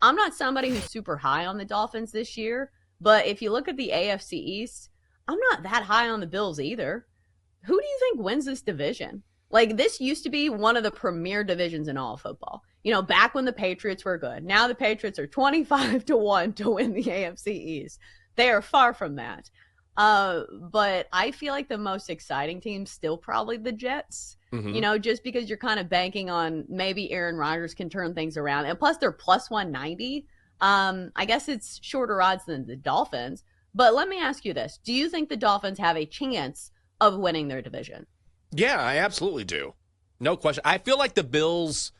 I'm not somebody who's super high on the Dolphins this year, but if you look at the AFC East, I'm not that high on the Bills either. Who do you think wins this division? Like, this used to be one of the premier divisions in all of football. Back when the Patriots were good. Now the Patriots are 25 to 1 to win the AFC East. They are far from that. But I feel like the most exciting team still probably the Jets. Just because you're kind of banking on maybe Aaron Rodgers can turn things around. And plus they're plus 190. I guess it's shorter odds than the Dolphins. But let me ask you this. Do you think the Dolphins have a chance of winning their division? Yeah, I absolutely do. No question. I feel like the Bills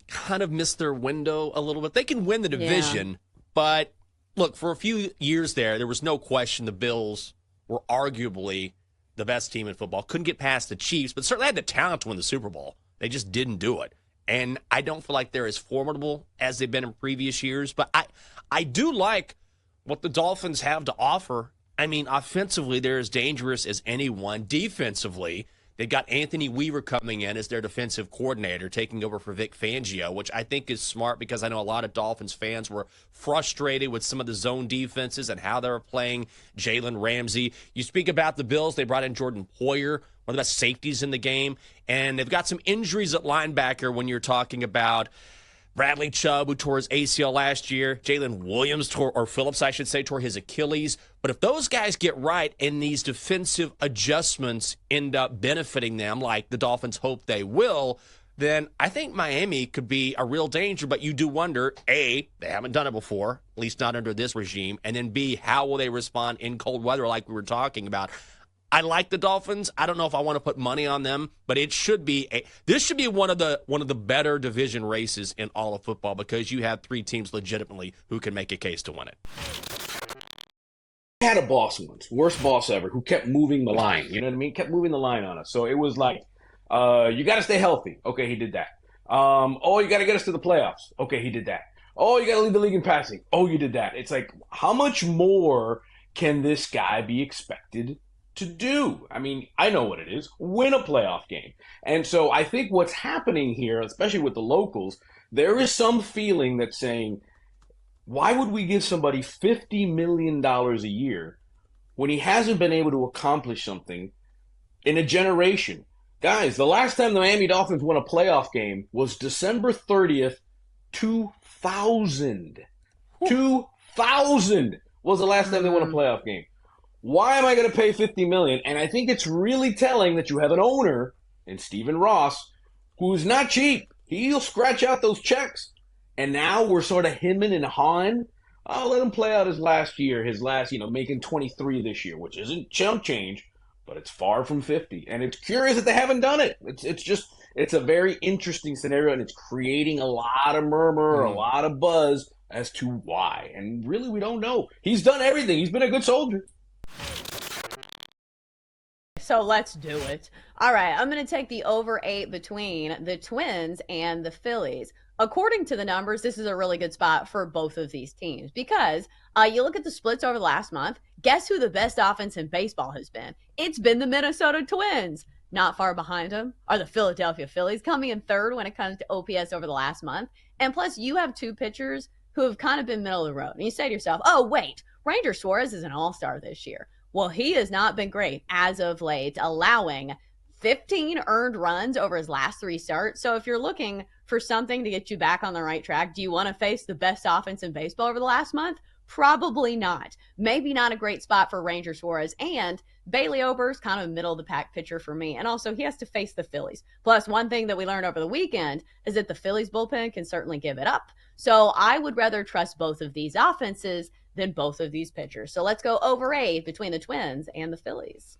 kind of missed their window a little bit. They can win the division, but look, for a few years there was no question the Bills were arguably the best team in football. Couldn't get past the Chiefs, but certainly had the talent to win the Super Bowl. They just didn't do it. And I don't feel like they're as formidable as they've been in previous years, but I do like what the Dolphins have to offer. I mean, offensively, they're as dangerous as anyone. Defensively, they've got Anthony Weaver coming in as their defensive coordinator, taking over for Vic Fangio, which I think is smart because I know a lot of Dolphins fans were frustrated with some of the zone defenses and how they were playing Jalen Ramsey. You speak about the Bills, they brought in Jordan Poyer, one of the best safeties in the game, and they've got some injuries at linebacker when you're talking about Bradley Chubb, who tore his ACL last year. Jalen Williams, Phillips, I should say, tore his Achilles. But if those guys get right and these defensive adjustments end up benefiting them like the Dolphins hope they will, then I think Miami could be a real danger. But you do wonder, A, they haven't done it before, at least not under this regime, and then B, how will they respond in cold weather like we were talking about? I like the Dolphins. I don't know if I want to put money on them, but this should be one of the better division races in all of football because you have three teams legitimately who can make a case to win it. I had a boss once, worst boss ever, who kept moving the line. You know what I mean? Kept moving the line on us. So it was like, you got to stay healthy. Okay, he did that. You got to get us to the playoffs. Okay, he did that. Oh, you got to lead the league in passing. Oh, you did that. It's like, how much more can this guy be expected to do? I mean, I know what it is. Win a playoff game. And so I think what's happening here, especially with the locals, there is some feeling that's saying, why would we give somebody $50 million a year when he hasn't been able to accomplish something in a generation? Guys, the last time the Miami Dolphins won a playoff game was December 30th, 2000. 2000 was the last time they won a playoff game. Why am I going to pay $50 million? And I think it's really telling that you have an owner in Stephen Ross who's not cheap. He'll scratch out those checks. And now we're sort of hemming and hawing. I'll let him play out his last, making 23 this year, which isn't chump change, but it's far from 50. And it's curious that they haven't done it. It's a very interesting scenario, and it's creating a lot of murmur, a lot of buzz as to why. And really, we don't know. He's done everything. He's been a good soldier. So let's do it. All right, I'm going to take the over 8 between the Twins and the Phillies. According to the numbers, this is a really good spot for both of these teams because you look at the splits over the last month. Guess who the best offense in baseball has been? It's been the Minnesota Twins. Not far behind them are the Philadelphia Phillies, coming in third when it comes to OPS over the last month. And plus, you have two pitchers who have kind of been middle of the road. And you say to yourself, oh, wait, Ranger Suarez is an all-star this year. Well, he has not been great as of late, allowing 15 earned runs over his last 3 starts. So if you're looking for something to get you back on the right track, do you want to face the best offense in baseball over the last month? Probably not. Maybe not a great spot for Ranger Suarez. And Bailey Ober's kind of a middle-of-the-pack pitcher for me. And also, he has to face the Phillies. Plus, one thing that we learned over the weekend is that the Phillies bullpen can certainly give it up. So I would rather trust both of these offenses than both of these pitchers. So let's go over 8 between the Twins and the Phillies.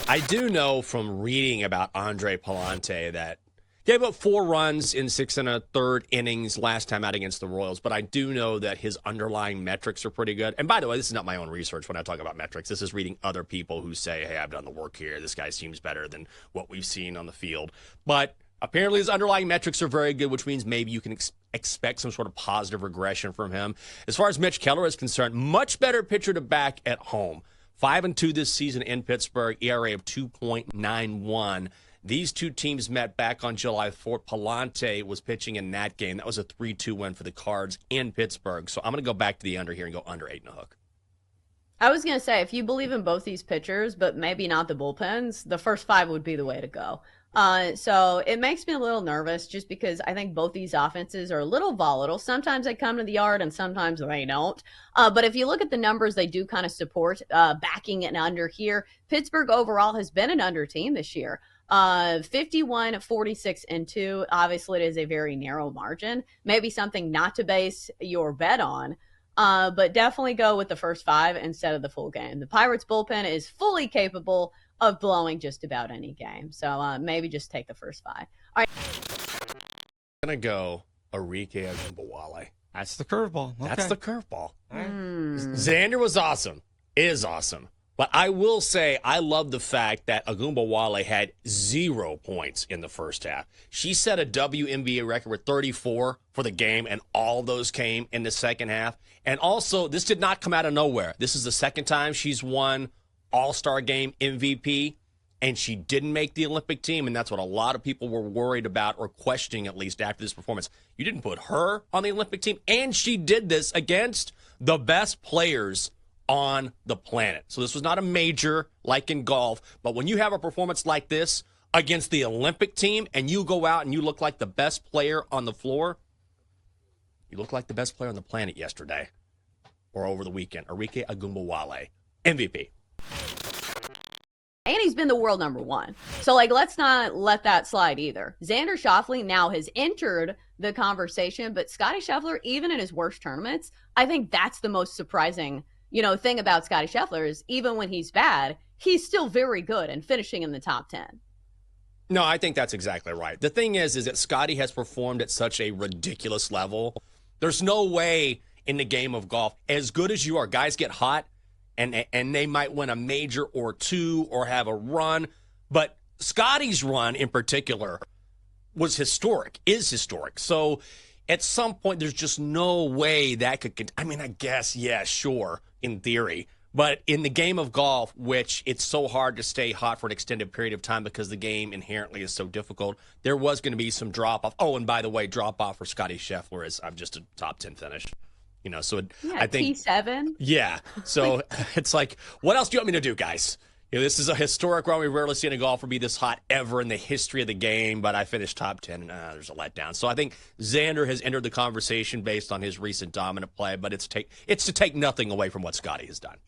I do know from reading about Andre Palante that he gave up 4 runs in 6 1/3 innings last time out against the Royals, but I do know that his underlying metrics are pretty good. And by the way, this is not my own research when I talk about metrics. This is reading other people who say, hey, I've done the work here. This guy seems better than what we've seen on the field. But apparently his underlying metrics are very good, which means maybe you can expect some sort of positive regression from him. As far as Mitch Keller is concerned, much better pitcher to back at home. 5-2 this season in Pittsburgh, ERA of 2.91. These two teams met back on July 4th. Palante was pitching in that game. That was a 3-2 win for the Cards in Pittsburgh. So I'm going to go back to the under here and go under 8.5. I was going to say, if you believe in both these pitchers, but maybe not the bullpens, the first 5 would be the way to go. So it makes me a little nervous just because I think both these offenses are a little volatile. Sometimes they come to the yard and sometimes they don't. But if you look at the numbers, they do kind of support backing an under here. Pittsburgh overall has been an under team this year. 51, 46, and 2. Obviously, it is a very narrow margin. Maybe something not to base your bet on. But definitely go with the first 5 instead of the full game. The Pirates bullpen is fully capable of blowing just about any game. So maybe just take the first 5. All right. I'm going to go Enrique Agumbawale. That's the curveball. Okay. That's the curveball. Xander was awesome. Is awesome. But I will say I love the fact that Agumbawale had 0 points in the first half. She set a WNBA record with 34 for the game, and all those came in the second half. And also, this did not come out of nowhere. This is the second time she's won All-Star Game MVP, and she didn't make the Olympic team, and that's what a lot of people were worried about or questioning, at least after this performance. You didn't put her on the Olympic team, and she did this against the best players on the planet. So this was not a major like in golf, but when you have a performance like this against the Olympic team and you go out and you look like the best player on the floor, you look like the best player on the planet yesterday or over the weekend. Enrique Agumbawale, MVP. And he's been the world number 1. So, let's not let that slide either. Xander Schauffele now has entered the conversation, but Scottie Scheffler, even in his worst tournaments, I think that's the most surprising thing about Scottie Scheffler is even when he's bad, he's still very good and finishing in the top 10. No, I think that's exactly right. The thing is that Scottie has performed at such a ridiculous level. There's no way in the game of golf, as good as you are, guys get hot and they might win a major or 2 or have a run. But Scottie's run in particular was historic, is historic. So at some point, there's just no way that could, I guess, yeah, sure, in theory. But in the game of golf, which it's so hard to stay hot for an extended period of time because the game inherently is so difficult, there was going to be some drop-off. Oh, and by the way, drop-off for Scottie Scheffler is just a top 10 finish. So I think T7. Yeah. So it's like, what else do you want me to do, guys? This is a historic run. We've rarely seen a golfer be this hot ever in the history of the game, but I finished top 10, and there's a letdown. So I think Xander has entered the conversation based on his recent dominant play, but it's to take nothing away from what Scottie has done.